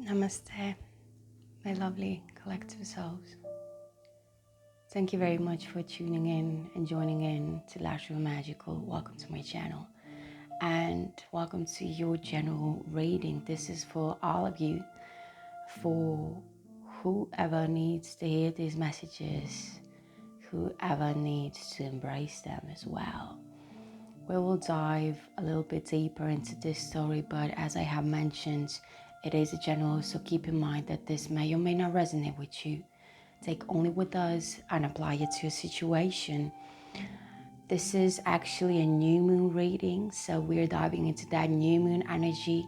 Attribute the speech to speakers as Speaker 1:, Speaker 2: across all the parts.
Speaker 1: Namaste, my lovely collective souls. Thank you very much for tuning in and joining in to Lateral Magical. Welcome to my channel and welcome to your general reading. This is for all of you, for whoever needs to hear these messages, whoever needs to embrace them as well. We will dive a little bit deeper into this story, but as I have mentioned, it is a general, so keep in mind that this may or may not resonate with you. Take only what does and apply it to a situation. This is actually a new moon reading, so we're diving into that new moon energy,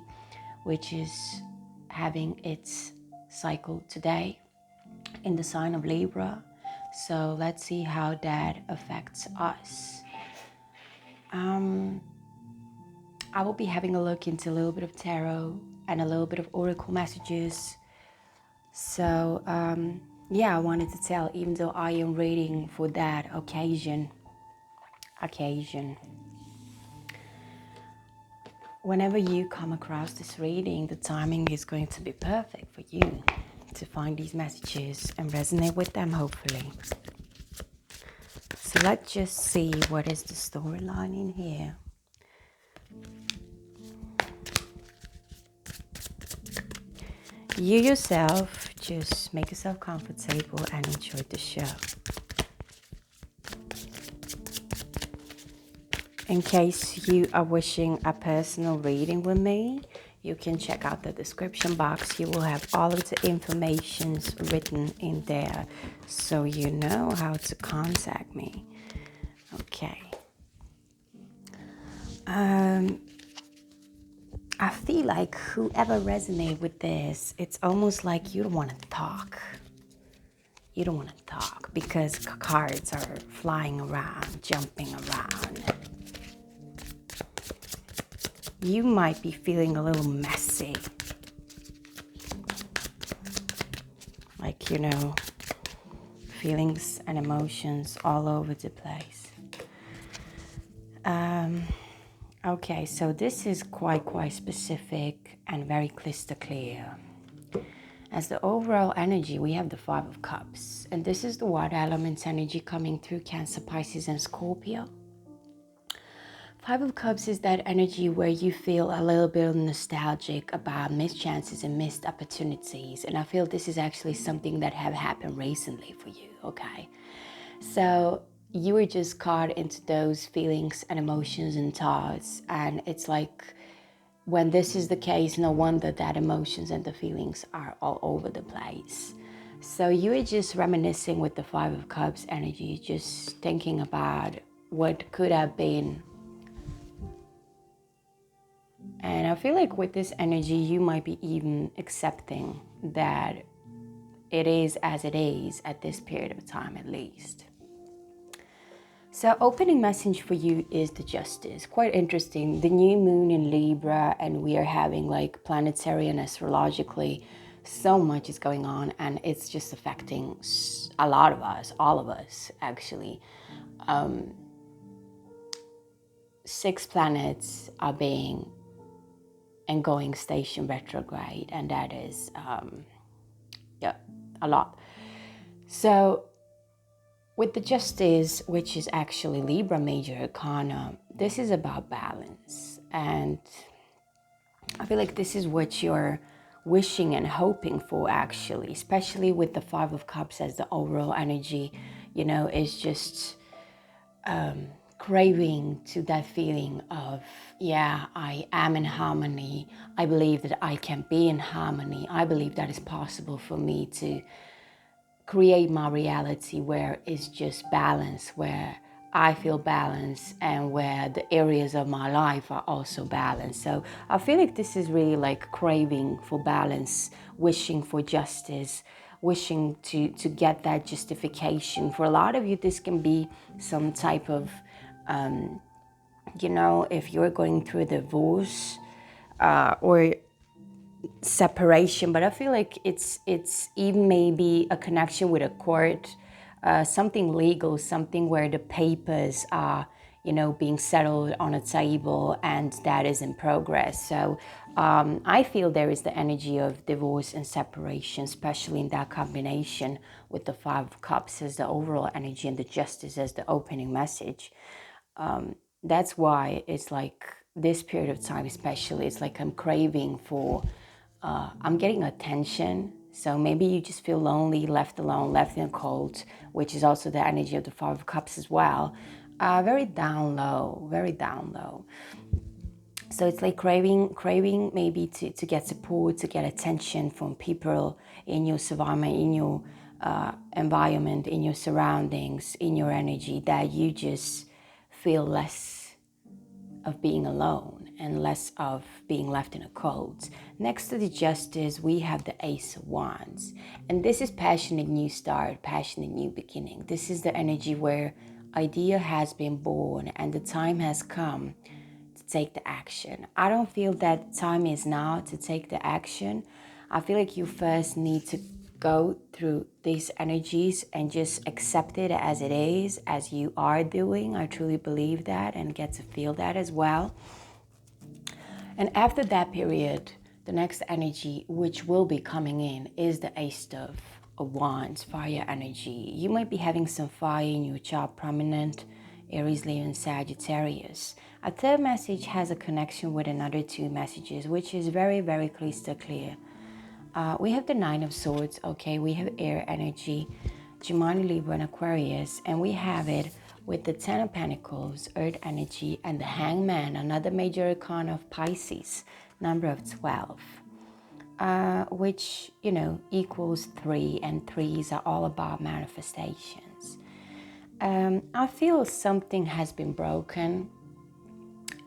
Speaker 1: which is having its cycle today in the sign of Libra. So let's see how that affects us. I will be having a look into a little bit of tarot and a little bit of oracle messages. So I wanted to tell, even though I am reading for that occasion, whenever you come across this reading, the timing is going to be perfect for you to find these messages and resonate with them, hopefully. So let's just see what is the storyline in here. You yourself, just make yourself comfortable and enjoy the show. In case you are wishing a personal reading with me, you can check out the description box. You will have all of the information written in there so you know how to contact me. Okay. I feel like whoever resonates with this, it's almost like you don't want to talk. You don't want to talk because cards are flying around, jumping around. You might be feeling a little messy. Like, feelings and emotions all over the place. Okay, so this is quite specific and very crystal clear. As the overall energy, we have the Five of Cups. And this is the water element's energy coming through Cancer, Pisces, and Scorpio. Five of Cups is that energy where you feel a little bit nostalgic about missed chances and missed opportunities. And I feel this is actually something that have happened recently for you, okay? So you were just caught into those feelings and emotions and thoughts. And it's like, when this is the case, no wonder that emotions and the feelings are all over the place. So you are just reminiscing with the Five of Cups energy, just thinking about what could have been. And I feel like with this energy, you might be even accepting that it is as it is at this period of time, at least. So opening message for you is the Justice. Quite interesting. The new moon in Libra, and we are having like planetary and astrologically, so much is going on, and it's just affecting a lot of us, all of us actually. 6 planets are being and going station retrograde, and that is a lot. So with the Justice, which is actually Libra major arcana, this is about balance. And I feel like this is what you're wishing and hoping for, actually, especially with the Five of Cups as the overall energy, is just craving to that feeling of, I am in harmony. I believe that I can be in harmony. I believe that it's possible for me to create my reality where it's just balance, where I feel balance and where the areas of my life are also balanced. So I feel like this is really like craving for balance, wishing for justice, wishing to get that justification. For a lot of you, this can be some type of, if you're going through a divorce or separation, but I feel like it's even maybe a connection with a court, something legal, something where the papers are being settled on a table, and that is in progress. So I feel there is the energy of divorce and separation, especially in that combination with the Five of Cups as the overall energy and the Justice as the opening message. That's why it's like this period of time especially, it's like I'm craving for, I'm getting attention. So maybe you just feel lonely, left alone, left in the cold, which is also the energy of the Five of Cups as well. Very down low, very down low. So it's like craving maybe to get support, to get attention from people in your surroundment, in your environment, in your surroundings, in your energy, that you just feel less of being alone and less of being left in a cold. Next to the Justice, we have the Ace of Wands. And this is passionate new start, passionate new beginning. This is the energy where idea has been born and the time has come to take the action. I don't feel that time is now to take the action. I feel like you first need to go through these energies and just accept it as it is, as you are doing. I truly believe that and get to feel that as well. And after that period, the next energy which will be coming in is the Ace of Wands, fire energy. You might be having some fire in your chart prominent, Aries, Leo, and Sagittarius. A third message has a connection with another two messages, which is very, very crystal clear. We have the Nine of Swords, okay? We have air energy, Gemini, Libra, and Aquarius. And we have it with the Ten of Pentacles, earth energy, and the Hangman, another major arcana of Pisces, number of 12. Which, equals 3, and 3s are all about manifestations. I feel something has been broken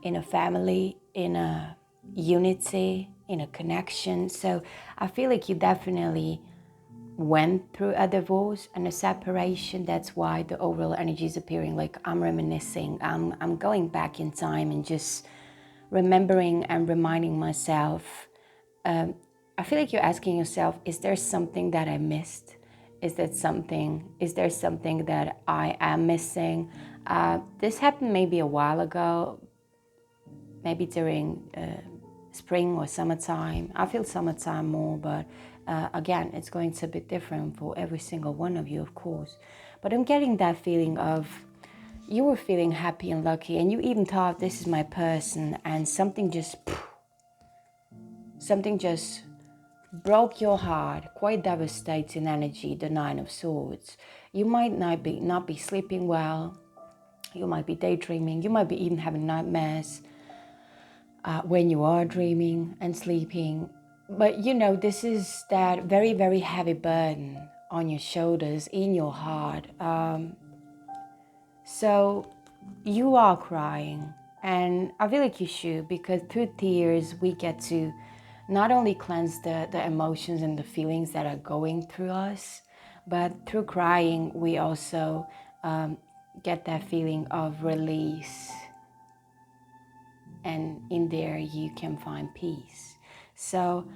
Speaker 1: in a family, in a unity, in a connection. So I feel like you definitely went through a divorce and a separation. That's why the overall energy is appearing like I'm reminiscing. I'm going back in time and just remembering and reminding myself. I feel like you're asking yourself, is there something that I missed? Is there something that I am missing? This happened maybe a while ago, maybe during spring or summertime. I feel summertime more, but again, it's going to be different for every single one of you, of course. But I'm getting that feeling of you were feeling happy and lucky, and you even thought, this is my person, and something just broke your heart. Quite devastating energy, the Nine of Swords. You might not be sleeping well. You might be daydreaming. You might be even having nightmares when you are dreaming and sleeping. But this is that very, very heavy burden on your shoulders, in your heart. So you are crying, and I feel like you should, because through tears we get to not only cleanse the emotions and the feelings that are going through us, but through crying we also get that feeling of release, and in there you can find peace. So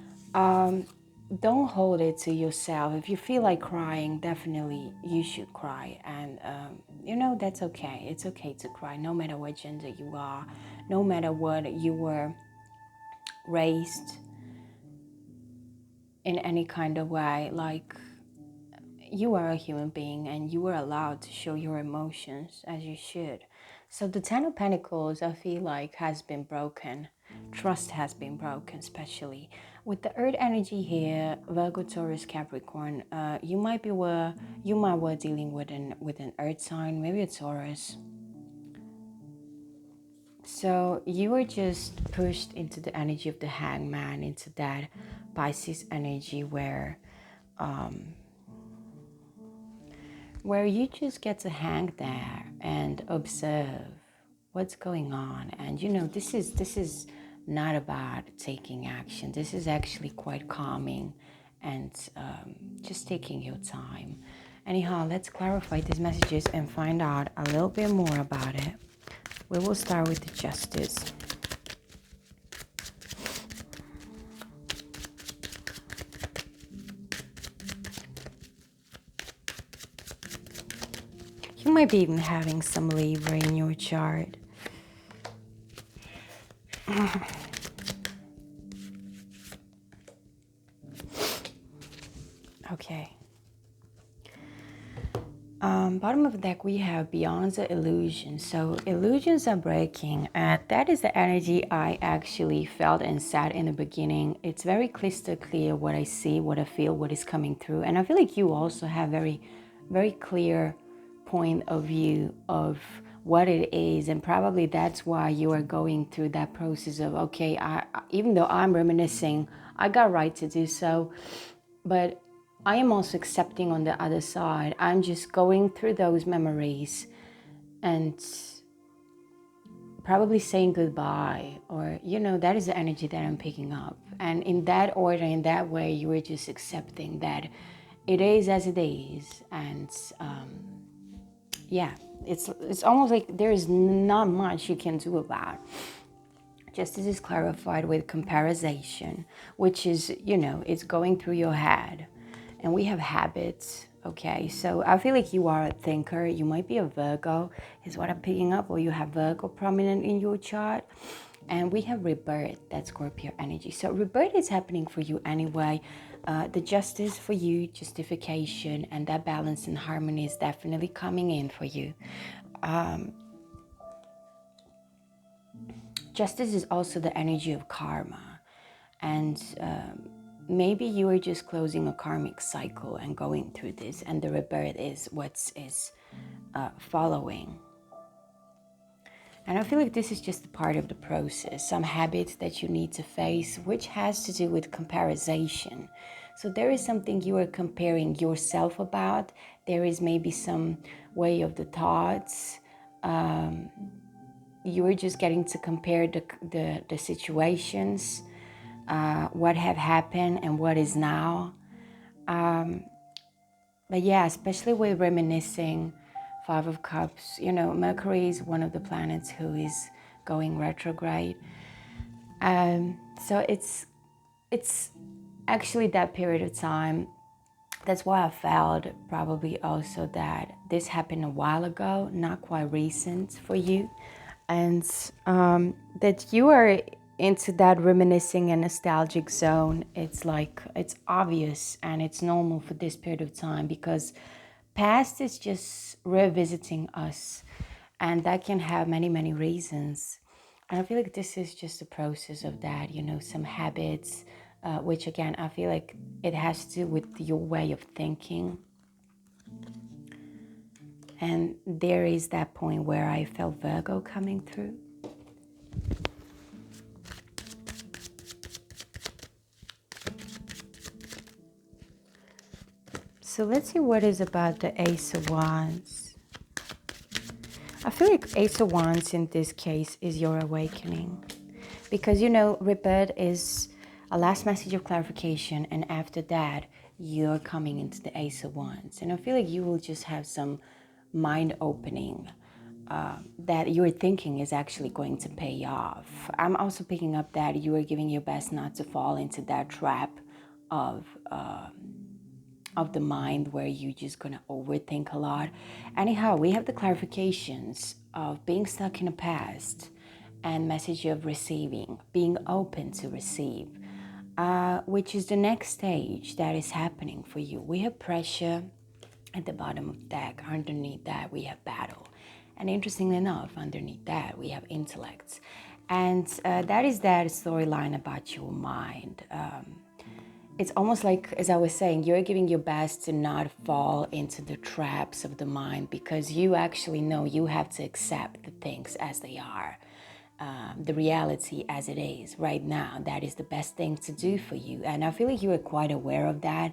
Speaker 1: don't hold it to yourself. If you feel like crying, definitely you should cry. And that's okay. It's okay to cry, no matter what gender you are, no matter what you were raised in any kind of way. Like, you are a human being and you are allowed to show your emotions as you should. So the Ten of Pentacles, I feel like, has been broken. Trust has been broken, especially with the earth energy here, Virgo, Taurus, Capricorn. You might be dealing with an earth sign, maybe a Taurus. So you were just pushed into the energy of the Hangman, into that Pisces energy where you just get to hang there and observe what's going on. And this is not about taking action. This is actually quite calming and just taking your time. Anyhow, let's clarify these messages and find out a little bit more about it. We will start with the Justice. You might be even having some Libra in your chart. Okay. Bottom of the deck, we have Beyond the Illusion. So illusions are breaking. That is the energy I actually felt and sat in the beginning. It's very crystal clear what I see, what I feel, what is coming through. And I feel like you also have very, very clear point of view of what it is. And probably that's why you are going through that process of, okay, even though I'm reminiscing, I got right to do so. But I am also accepting on the other side. I'm just going through those memories and probably saying goodbye, or, that is the energy that I'm picking up. And in that order, in that way, you are just accepting that it is as it is. And yeah, it's almost like there is not much you can do about it. Justice is clarified with comparison, which is, it's going through your head. And we have habits, okay? So I feel like you are a thinker. You might be a Virgo, is what I'm picking up, or you have Virgo prominent in your chart. And we have rebirth, that's Scorpio energy. So rebirth is happening for you anyway. The justice for you, justification, and that balance and harmony is definitely coming in for you. Justice is also the energy of karma. And maybe you are just closing a karmic cycle and going through this, and the rebirth is what is following. And I feel like this is just a part of the process. Some habits that you need to face, which has to do with comparison. So there is something you are comparing yourself about. There is maybe some way of the thoughts. You are just getting to compare the situations. What have happened and what is now. But yeah, especially with reminiscing, Five of Cups, Mercury is one of the planets who is going retrograde. So it's actually that period of time. That's why I felt probably also that this happened a while ago, not quite recent for you. And that you are into that reminiscing and nostalgic zone. It's like, it's obvious and it's normal for this period of time, because past is just revisiting us, and that can have many, many reasons. And I feel like this is just a process of that, some habits, which again, I feel like it has to do with your way of thinking. And there is that point where I felt Virgo coming through. So let's see what is about the Ace of Wands. I feel like Ace of Wands in this case is your awakening. Because, rebirth is a last message of clarification. And after that, you're coming into the Ace of Wands. And I feel like you will just have some mind opening that your thinking is actually going to pay off. I'm also picking up that you are giving your best not to fall into that trap of the mind where you're just going to overthink a lot. Anyhow, we have the clarifications of being stuck in the past and message of receiving, being open to receive, which is the next stage that is happening for you. We have pressure at the bottom of the deck. Underneath that, we have battle. And interestingly enough, underneath that, we have intellect. And that is that storyline about your mind. It's almost like, as I was saying, you're giving your best to not fall into the traps of the mind, because you actually know you have to accept the things as they are, the reality as it is right now. That is the best thing to do for you. And I feel like you are quite aware of that.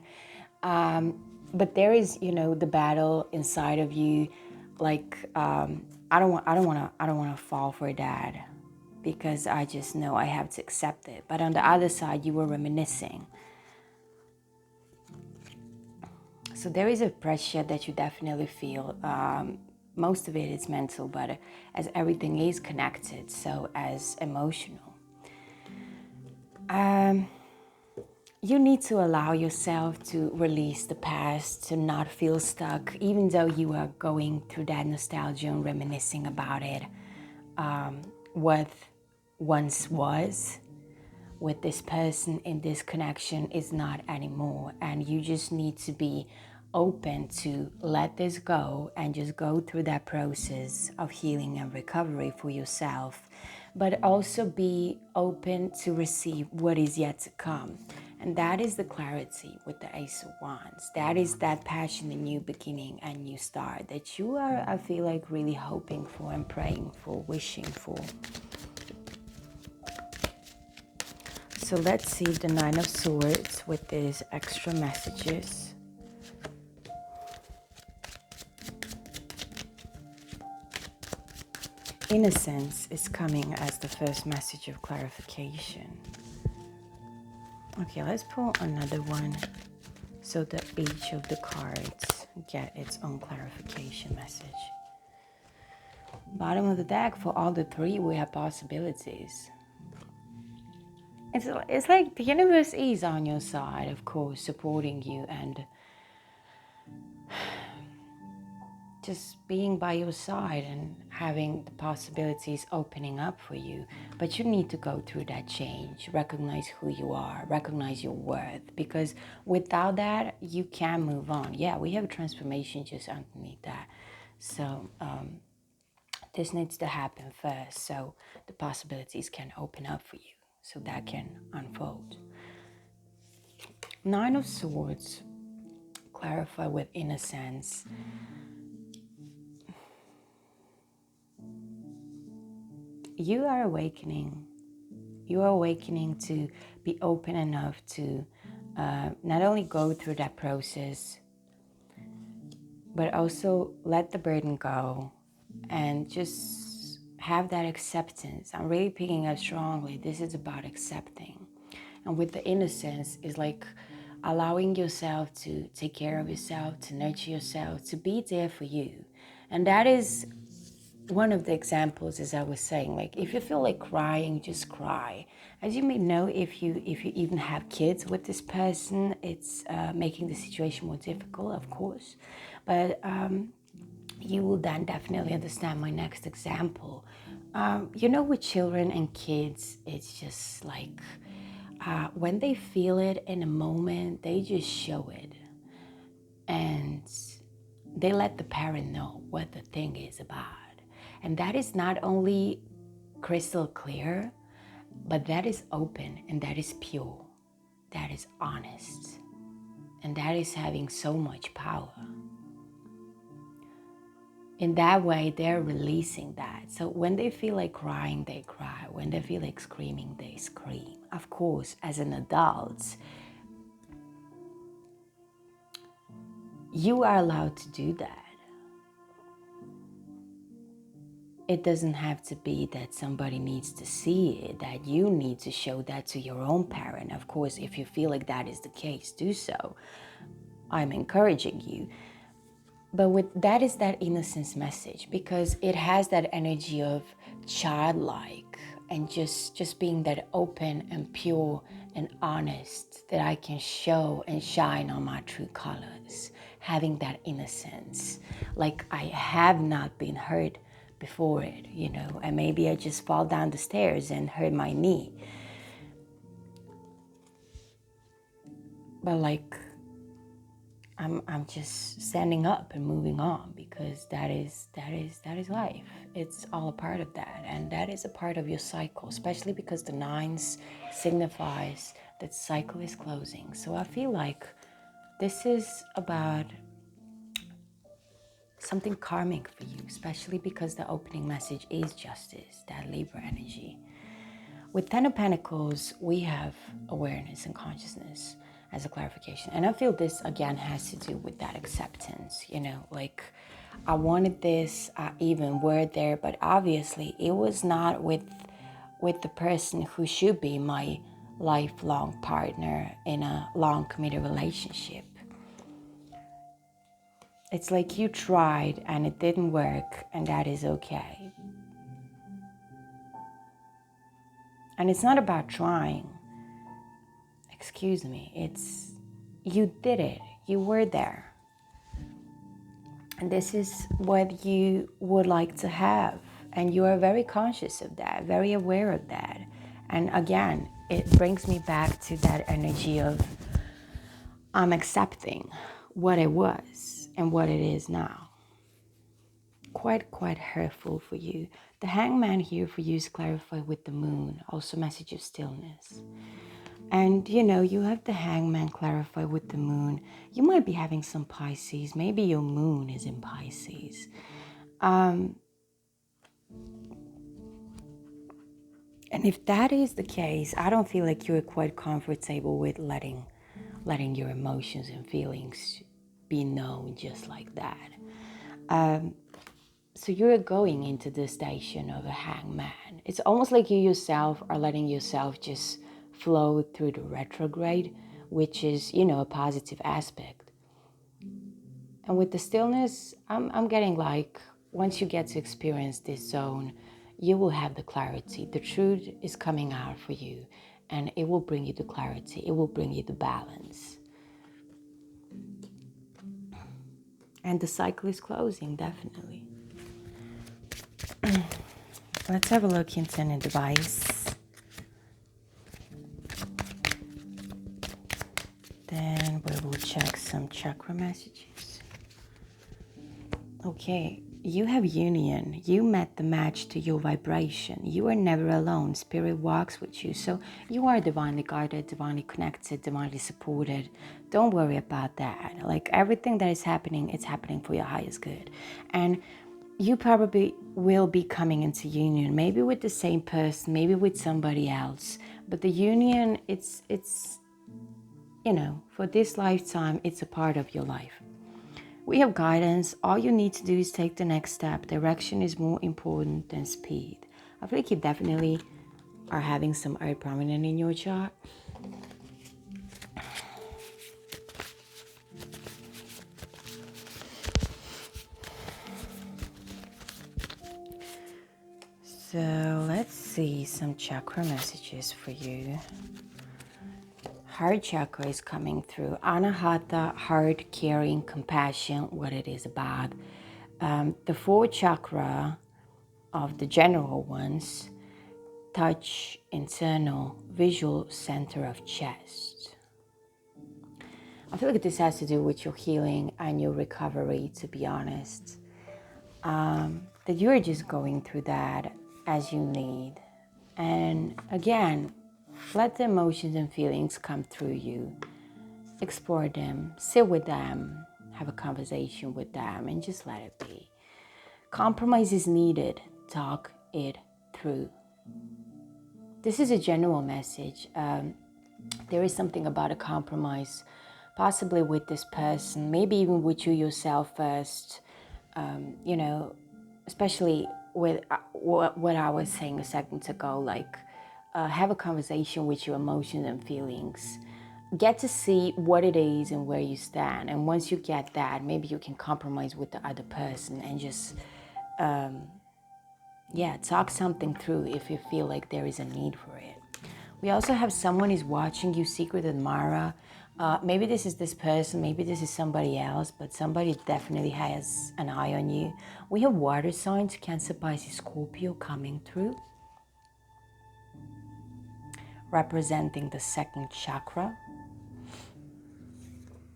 Speaker 1: But there is, the battle inside of you. Like, I don't want to fall for that, because I just know I have to accept it. But on the other side, you were reminiscing. So there is a pressure that you definitely feel. Most of it is mental, but as everything is connected, so as emotional. you need to allow yourself to release the past, to not feel stuck, even though you are going through that nostalgia and reminiscing about it. What once was with this person in this connection is not anymore. And you just need to be open to let this go and just go through that process of healing and recovery for yourself, but also be open to receive what is yet to come. And that is the clarity with the Ace of Wands. That is that passion, the new beginning and new start that you are, I feel like, really hoping for and praying for, wishing for. So let's see the Nine of Swords with these extra messages. Innocence is coming as the first message of clarification. Okay, let's pull another one so that each of the cards get its own clarification message. Bottom of the deck, for all the three, we have possibilities. It's like the universe is on your side, of course, supporting you and just being by your side and having the possibilities opening up for you. But you need to go through that change, recognize who you are, recognize your worth, because without that, you can move on. Yeah, we have a transformation just underneath that. So this needs to happen first so the possibilities can open up for you, so that can unfold. Nine of Swords, clarify with innocence. You are awakening. You are awakening to be open enough to not only go through that process, but also let the burden go and just have that acceptance. I'm really picking up strongly. This is about accepting. And with the innocence is like allowing yourself to take care of yourself, to nurture yourself, to be there for you. And that is one of the examples, as I was saying, like if you feel like crying, just cry. As you may know, if you even have kids with this person, it's making the situation more difficult, of course. But you will then definitely understand my next example. With children and kids, it's just like when they feel it in a moment, they just show it. And they let the parent know what the thing is about. And that is not only crystal clear, but that is open and that is pure. That is honest. And that is having so much power. In that way, they're releasing that. So when they feel like crying, they cry. When they feel like screaming, they scream. Of course, as an adult, you are allowed to do that. It doesn't have to be that somebody needs to see it, that you need to show that to your own parent. Of course, if you feel like that is the case, do so. I'm encouraging you. But that is that innocence message, because it has that energy of childlike and just being that open and pure and honest, that I can show and shine on my true colors, having that innocence. Like I have not been hurt before it, and maybe I just fall down the stairs and hurt my knee. But like, I'm just standing up and moving on, because that is life. It's all a part of that, and that is a part of your cycle, especially because the nines signifies that cycle is closing. So I feel like this is about something karmic for you, especially because the opening message is justice, that Libra energy. With Ten of Pentacles, we have awareness and consciousness as a clarification. And I feel this, again, has to do with that acceptance, like I wanted this, I even were there, but obviously it was not with the person who should be my lifelong partner in a long committed relationship. It's like you tried and it didn't work, and that is okay. And it's not about trying. excuse me, you did it. You were there. And this is what you would like to have. And you are very conscious of that, very aware of that. And again, it brings me back to that energy of I'm accepting what it was and what it is now. Quite hurtful for you. The hangman here for you is clarified with the moon, also message of stillness. And you have the hangman clarified with the moon. You might be having some Pisces. Maybe your moon is in Pisces. And if that is the case, I don't feel like you're quite comfortable with letting your emotions and feelings be known just like that. So you're going into the station of a hangman. It's almost like you yourself are letting yourself just flow through the retrograde, which is, a positive aspect. And with the stillness, I'm getting like, once you get to experience this zone, you will have the clarity. The truth is coming out for you, and it will bring you the clarity. It will bring you the balance. And the cycle is closing, definitely. Let's have a look into an device. Then we will check some chakra messages. Okay, you have union. You met the match to your vibration. You are never alone. Spirit walks with you. So you are divinely guided, divinely connected, divinely supported. Don't worry about that. Like everything that is happening, it's happening for your highest good. And you probably will be coming into union, maybe with the same person, maybe with somebody else. But the union, it's for this lifetime, it's a part of your life. We have guidance. All you need to do is take the next step. Direction is more important than speed. I feel like you definitely are having some earth prominent in your chart. So let's see some chakra messages for you. Heart chakra is coming through. Anahata, heart, caring, compassion, what it is about. The fourth chakra of the general ones, touch, internal, visual center of chest. I feel like this has to do with your healing and your recovery, to be honest. That you're just going through that as you need. And again, let the emotions and feelings come through you. Explore them, sit with them, have a conversation with them, and just let it be. Compromise is needed. Talk it through. This is a general message. There is something about a compromise, possibly with this person, maybe even with you yourself first. Especially with what I was saying a second ago, like have a conversation with your emotions and feelings. Get to see what it is and where you stand. And once you get that, maybe you can compromise with the other person and just, talk something through if you feel like there is a need for it. We also have someone is watching you, secret admirer. Maybe this is this person, maybe this is somebody else, but somebody definitely has an eye on you. We have water signs, Cancer, Pisces, Scorpio coming through, representing the second chakra,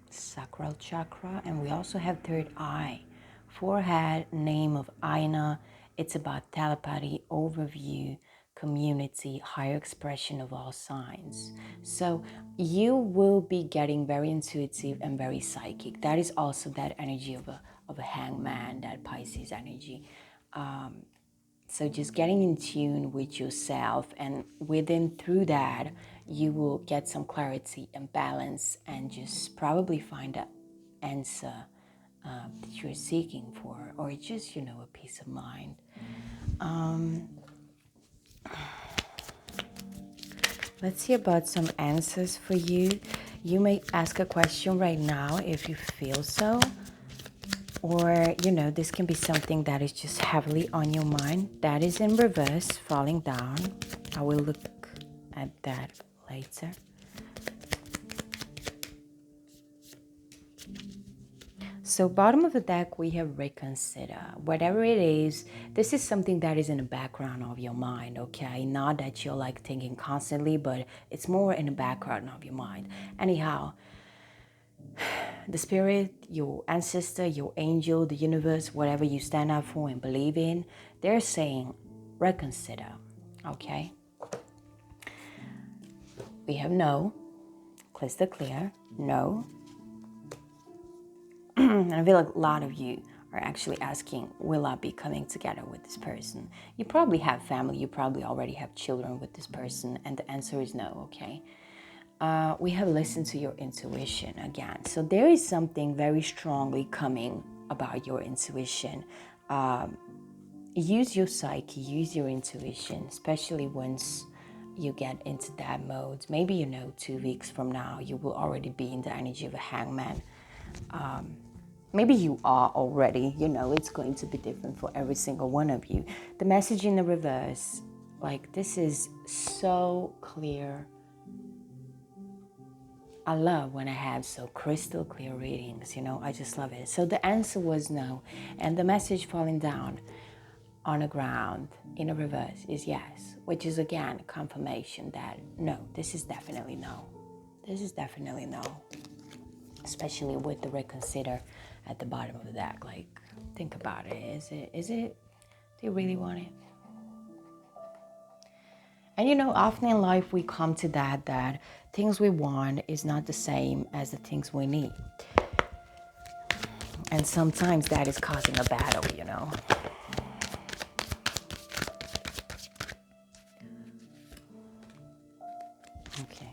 Speaker 1: sacral chakra. And we also have third eye, forehead, name of Aina. It's about telepathy, overview, community, higher expression of all signs. So you will be getting very intuitive and very psychic. That is also that energy of a hangman, that Pisces energy. So just getting in tune with yourself, and through that, you will get some clarity and balance, and just probably find an answer that you're seeking for, or just, a peace of mind. Let's see about some answers for you. You may ask a question right now if you feel so. Or, this can be something that is just heavily on your mind. That is in reverse, falling down. I will look at that later. So bottom of the deck, we have reconsider. Whatever it is, this is something that is in the background of your mind, okay? Not that you're like thinking constantly, but it's more in the background of your mind. Anyhow, the spirit, your ancestor, your angel, the universe, whatever you stand up for and believe in, they're saying reconsider, okay? We have no, crystal clear, no. And I feel like a lot of you are actually asking, will I be coming together with this person? You probably have family, you probably already have children with this person, and the answer is no, okay? We have listened to your intuition again. So there is something very strongly coming about your intuition. Use your psyche, use your intuition, especially once you get into that mode. Maybe 2 weeks from now, you will already be in the energy of a hangman. Maybe you are already, it's going to be different for every single one of you. The message in the reverse, like this is so clear. I love when I have so crystal clear readings, I just love it. So the answer was no. And the message falling down on the ground in a reverse is yes, which is again confirmation that no, this is definitely no. This is definitely no. Especially with the reconsider at the bottom of the deck. Like, think about it. Is it, do you really want it? And often in life we come to that things we want is not the same as the things we need. And sometimes that is causing a battle, Okay.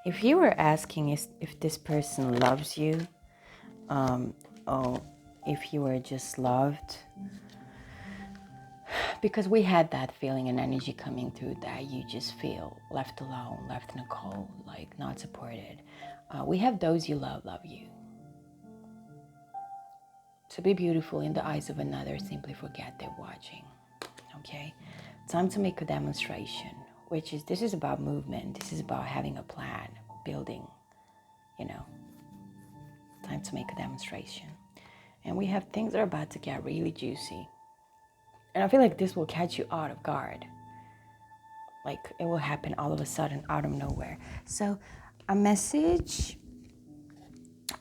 Speaker 1: If you were asking if this person loves you, or if you were just loved, because we had that feeling and energy coming through that you just feel left alone, left in the cold, like not supported. We have those you love you. To be beautiful in the eyes of another, simply forget they're watching. Okay? Time to make a demonstration, this is about movement. This is about having a plan, building, Time to make a demonstration. And we have things that are about to get really juicy. And I feel like this will catch you out of guard. Like it will happen all of a sudden, out of nowhere. So a message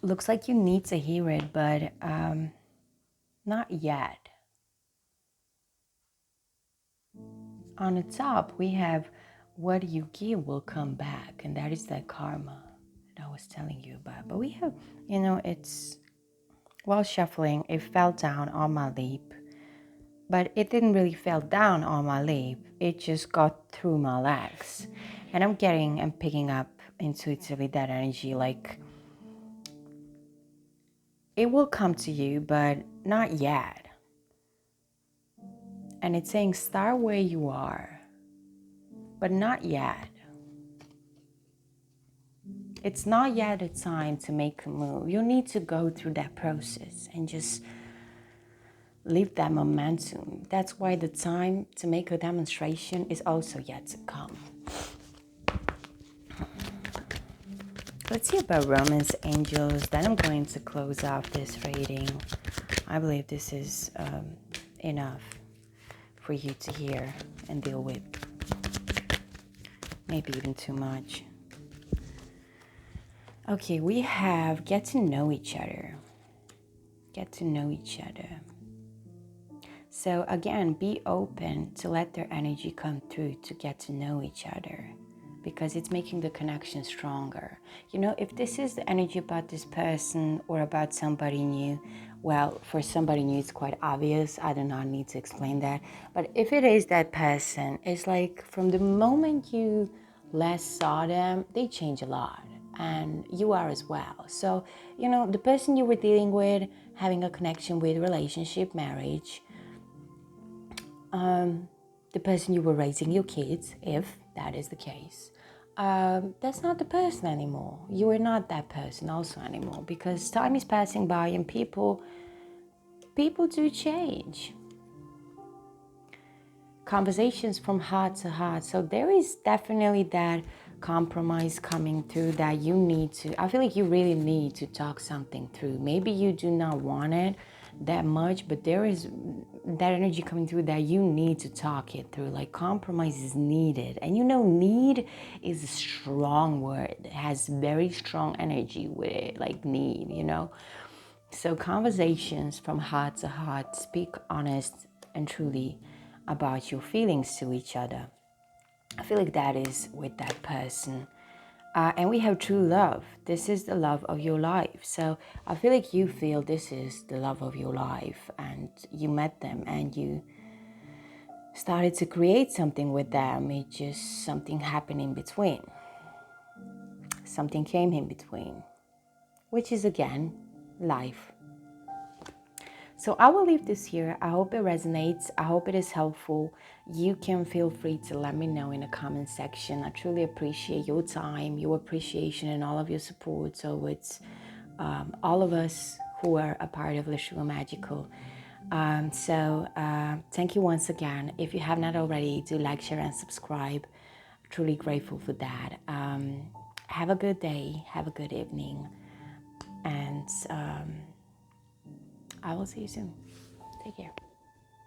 Speaker 1: looks like you need to hear it, but not yet. On the top, we have what you give will come back. And that is that karma that I was telling you about. But we have, it's, while shuffling, it fell down on my lip. But it didn't really fall down on my lip. It just got through my legs. And I'm picking up intuitively that energy. Like, it will come to you, but not yet. And it's saying start where you are, but not yet. It's not yet the time to make a move. You need to go through that process and just leave that momentum. That's why the time to make a demonstration is also yet to come. Let's see about Romance angels. Then I'm going to close off this reading. I believe this is enough for you to hear and deal with. Maybe even too much. Okay, we have get to know each other. Get to know each other. So again, be open to let their energy come through to get to know each other, because it's making the connection stronger. If this is the energy about this person or about somebody new, well, for somebody new, it's quite obvious. I do not need to explain that. But if it is that person, it's like from the moment you last saw them, they change a lot. And you are as well. So, the person you were dealing with, having a connection with, relationship, marriage, the person you were raising your kids, if that is the case, that's not the person anymore. You are not that person also anymore, because time is passing by and people do change. Conversations from heart to heart. So there is definitely that compromise coming through that you need to, I feel like you really need to talk something through. Maybe you do not want it that much, but there is that energy coming through that you need to talk it through. Like compromise is needed. And you know, need is a strong word. It has very strong energy with it, like need, you know. So conversations from heart to heart, speak honest and truly about your feelings to each other. I feel like that is with that person. And we have true love. This is the love of your life. So I feel like you feel this is the love of your life, and you met them and you started to create something with them. It just something happened in between. Something came in between, which is again life. So I will leave this here. I hope it resonates. I hope it is helpful. You can feel free to let me know in the comment section. I truly appreciate your time, your appreciation, and all of your support. So it's all of us who are a part of Lashua Magical. Thank you once again. If you have not already, do like, share, and subscribe. Truly grateful for that. Have a good day. Have a good evening. And I will see you soon. Take care.